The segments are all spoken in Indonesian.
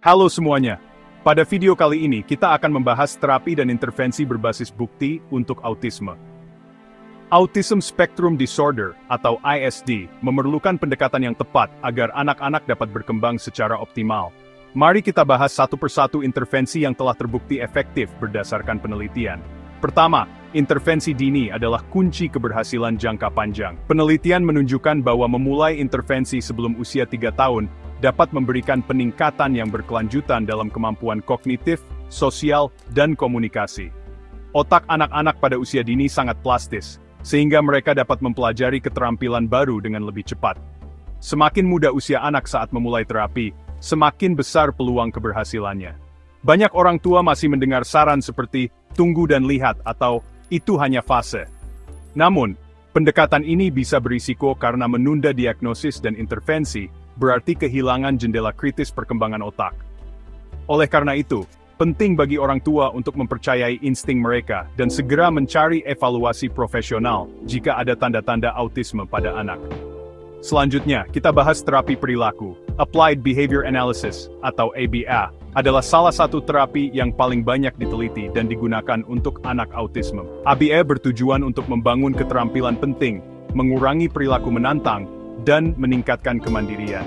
Halo semuanya. Pada video kali ini kita akan membahas terapi dan intervensi berbasis bukti untuk autisme. Autism Spectrum Disorder atau ISD memerlukan pendekatan yang tepat agar anak-anak dapat berkembang secara optimal. Mari kita bahas satu persatu intervensi yang telah terbukti efektif berdasarkan penelitian. Pertama, intervensi dini adalah kunci keberhasilan jangka panjang. Penelitian menunjukkan bahwa memulai intervensi sebelum usia 3 tahun dapat memberikan peningkatan yang berkelanjutan dalam kemampuan kognitif, sosial, dan komunikasi. Otak anak-anak pada usia dini sangat plastis, sehingga mereka dapat mempelajari keterampilan baru dengan lebih cepat. Semakin muda usia anak saat memulai terapi, semakin besar peluang keberhasilannya. Banyak orang tua masih mendengar saran seperti, tunggu dan lihat atau, itu hanya fase. Namun, pendekatan ini bisa berisiko karena menunda diagnosis dan intervensi, berarti kehilangan jendela kritis perkembangan otak. Oleh karena itu, penting bagi orang tua untuk mempercayai insting mereka dan segera mencari evaluasi profesional jika ada tanda-tanda autisme pada anak. Selanjutnya, kita bahas terapi perilaku. Applied Behavior Analysis, atau ABA, adalah salah satu terapi yang paling banyak diteliti dan digunakan untuk anak autisme. ABA bertujuan untuk membangun keterampilan penting, mengurangi perilaku menantang, dan meningkatkan kemandirian.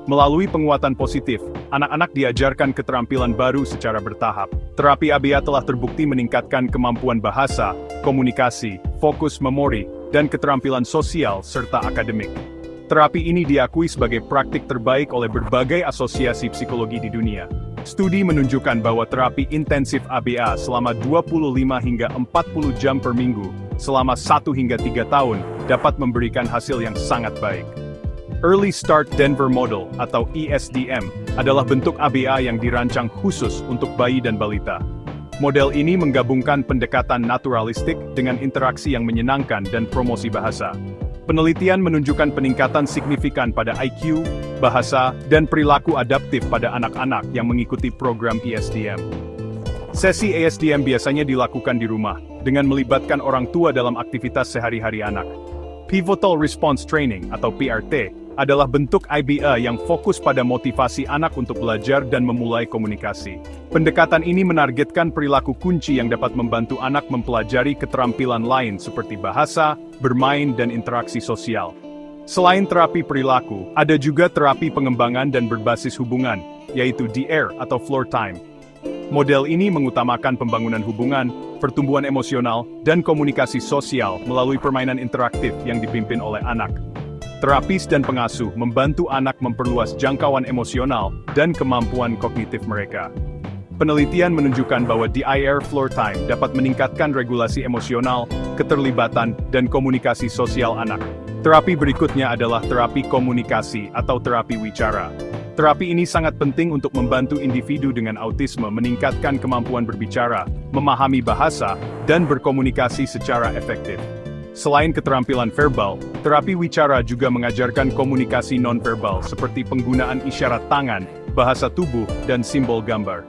Melalui penguatan positif, anak-anak diajarkan keterampilan baru secara bertahap. Terapi ABA telah terbukti meningkatkan kemampuan bahasa, komunikasi, fokus memori, dan keterampilan sosial serta akademik. Terapi ini diakui sebagai praktik terbaik oleh berbagai asosiasi psikologi di dunia. Studi menunjukkan bahwa terapi intensif ABA selama 25 hingga 40 jam per minggu, selama 1 hingga 3 tahun, dapat memberikan hasil yang sangat baik. Early Start Denver Model, atau ESDM, adalah bentuk ABA yang dirancang khusus untuk bayi dan balita. Model ini menggabungkan pendekatan naturalistik dengan interaksi yang menyenangkan dan promosi bahasa. Penelitian menunjukkan peningkatan signifikan pada IQ, bahasa, dan perilaku adaptif pada anak-anak yang mengikuti program ESDM. Sesi ESDM biasanya dilakukan di rumah, dengan melibatkan orang tua dalam aktivitas sehari-hari anak. Pivotal Response Training, atau PRT, adalah bentuk IBA yang fokus pada motivasi anak untuk belajar dan memulai komunikasi. Pendekatan ini menargetkan perilaku kunci yang dapat membantu anak mempelajari keterampilan lain seperti bahasa, bermain, dan interaksi sosial. Selain terapi perilaku, ada juga terapi pengembangan dan berbasis hubungan, yaitu DR atau Floor Time. Model ini mengutamakan pembangunan hubungan, pertumbuhan emosional, dan komunikasi sosial melalui permainan interaktif yang dipimpin oleh anak. Terapis dan pengasuh membantu anak memperluas jangkauan emosional dan kemampuan kognitif mereka. Penelitian menunjukkan bahwa DIR Floor Time dapat meningkatkan regulasi emosional, keterlibatan, dan komunikasi sosial anak. Terapi berikutnya adalah terapi komunikasi atau terapi wicara. Terapi ini sangat penting untuk membantu individu dengan autisme meningkatkan kemampuan berbicara, memahami bahasa, dan berkomunikasi secara efektif. Selain keterampilan verbal, terapi wicara juga mengajarkan komunikasi nonverbal seperti penggunaan isyarat tangan, bahasa tubuh, dan simbol gambar.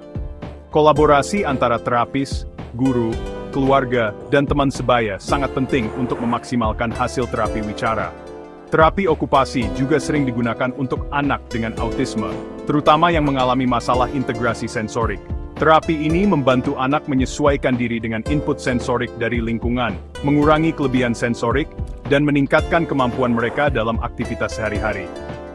Kolaborasi antara terapis, guru, keluarga, dan teman sebaya sangat penting untuk memaksimalkan hasil terapi wicara. Terapi okupasi juga sering digunakan untuk anak dengan autisme, terutama yang mengalami masalah integrasi sensorik. Terapi ini membantu anak menyesuaikan diri dengan input sensorik dari lingkungan, mengurangi kelebihan sensorik, dan meningkatkan kemampuan mereka dalam aktivitas sehari-hari.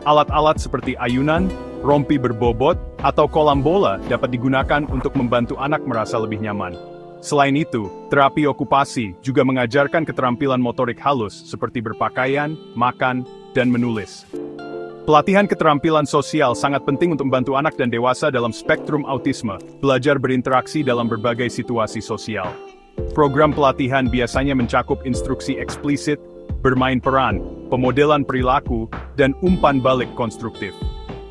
Alat-alat seperti ayunan, rompi berbobot, atau kolam bola dapat digunakan untuk membantu anak merasa lebih nyaman. Selain itu, terapi okupasi juga mengajarkan keterampilan motorik halus seperti berpakaian, makan, dan menulis. Pelatihan keterampilan sosial sangat penting untuk membantu anak dan dewasa dalam spektrum autisme, belajar berinteraksi dalam berbagai situasi sosial. Program pelatihan biasanya mencakup instruksi eksplisit, bermain peran, pemodelan perilaku, dan umpan balik konstruktif.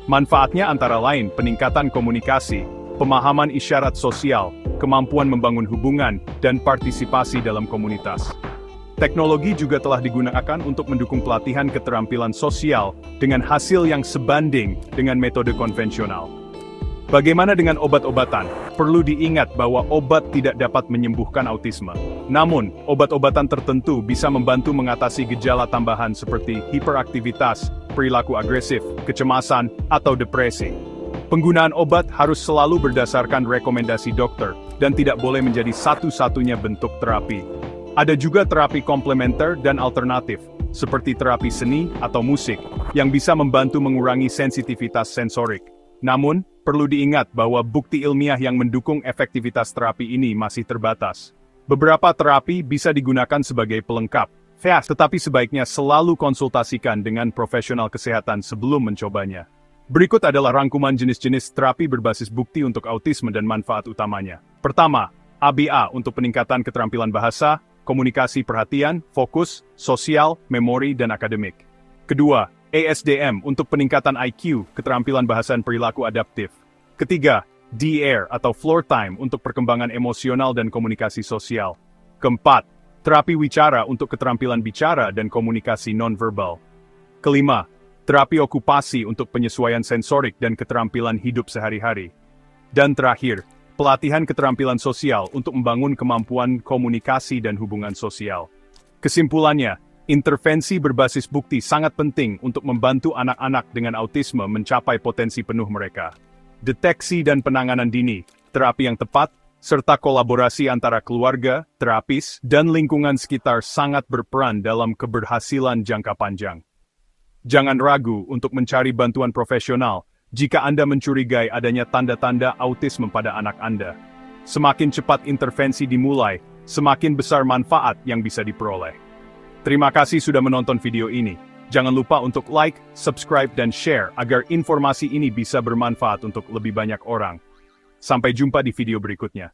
Manfaatnya antara lain peningkatan komunikasi, pemahaman isyarat sosial, kemampuan membangun hubungan, dan partisipasi dalam komunitas. Teknologi juga telah digunakan untuk mendukung pelatihan keterampilan sosial dengan hasil yang sebanding dengan metode konvensional. Bagaimana dengan obat-obatan? Perlu diingat bahwa obat tidak dapat menyembuhkan autisme. Namun, obat-obatan tertentu bisa membantu mengatasi gejala tambahan seperti hiperaktivitas, perilaku agresif, kecemasan, atau depresi. Penggunaan obat harus selalu berdasarkan rekomendasi dokter, dan tidak boleh menjadi satu-satunya bentuk terapi. Ada juga terapi komplementer dan alternatif, seperti terapi seni atau musik, yang bisa membantu mengurangi sensitivitas sensorik. Namun, perlu diingat bahwa bukti ilmiah yang mendukung efektivitas terapi ini masih terbatas. Beberapa terapi bisa digunakan sebagai pelengkap, tetapi sebaiknya selalu konsultasikan dengan profesional kesehatan sebelum mencobanya. Berikut adalah rangkuman jenis-jenis terapi berbasis bukti untuk autisme dan manfaat utamanya. Pertama, ABA untuk peningkatan keterampilan bahasa, komunikasi perhatian, fokus, sosial, memori, dan akademik. Kedua, ASDM untuk peningkatan IQ, keterampilan bahasa dan perilaku adaptif. Ketiga, DR atau floor time untuk perkembangan emosional dan komunikasi sosial. Keempat, terapi wicara untuk keterampilan bicara dan komunikasi nonverbal. Kelima, terapi okupasi untuk penyesuaian sensorik dan keterampilan hidup sehari-hari. Dan terakhir, pelatihan keterampilan sosial untuk membangun kemampuan komunikasi dan hubungan sosial. Kesimpulannya, intervensi berbasis bukti sangat penting untuk membantu anak-anak dengan autisme mencapai potensi penuh mereka. Deteksi dan penanganan dini, terapi yang tepat, serta kolaborasi antara keluarga, terapis, dan lingkungan sekitar sangat berperan dalam keberhasilan jangka panjang. Jangan ragu untuk mencari bantuan profesional jika Anda mencurigai adanya tanda-tanda autisme pada anak Anda. Semakin cepat intervensi dimulai, semakin besar manfaat yang bisa diperoleh. Terima kasih sudah menonton video ini. Jangan lupa untuk like, subscribe, dan share agar informasi ini bisa bermanfaat untuk lebih banyak orang. Sampai jumpa di video berikutnya.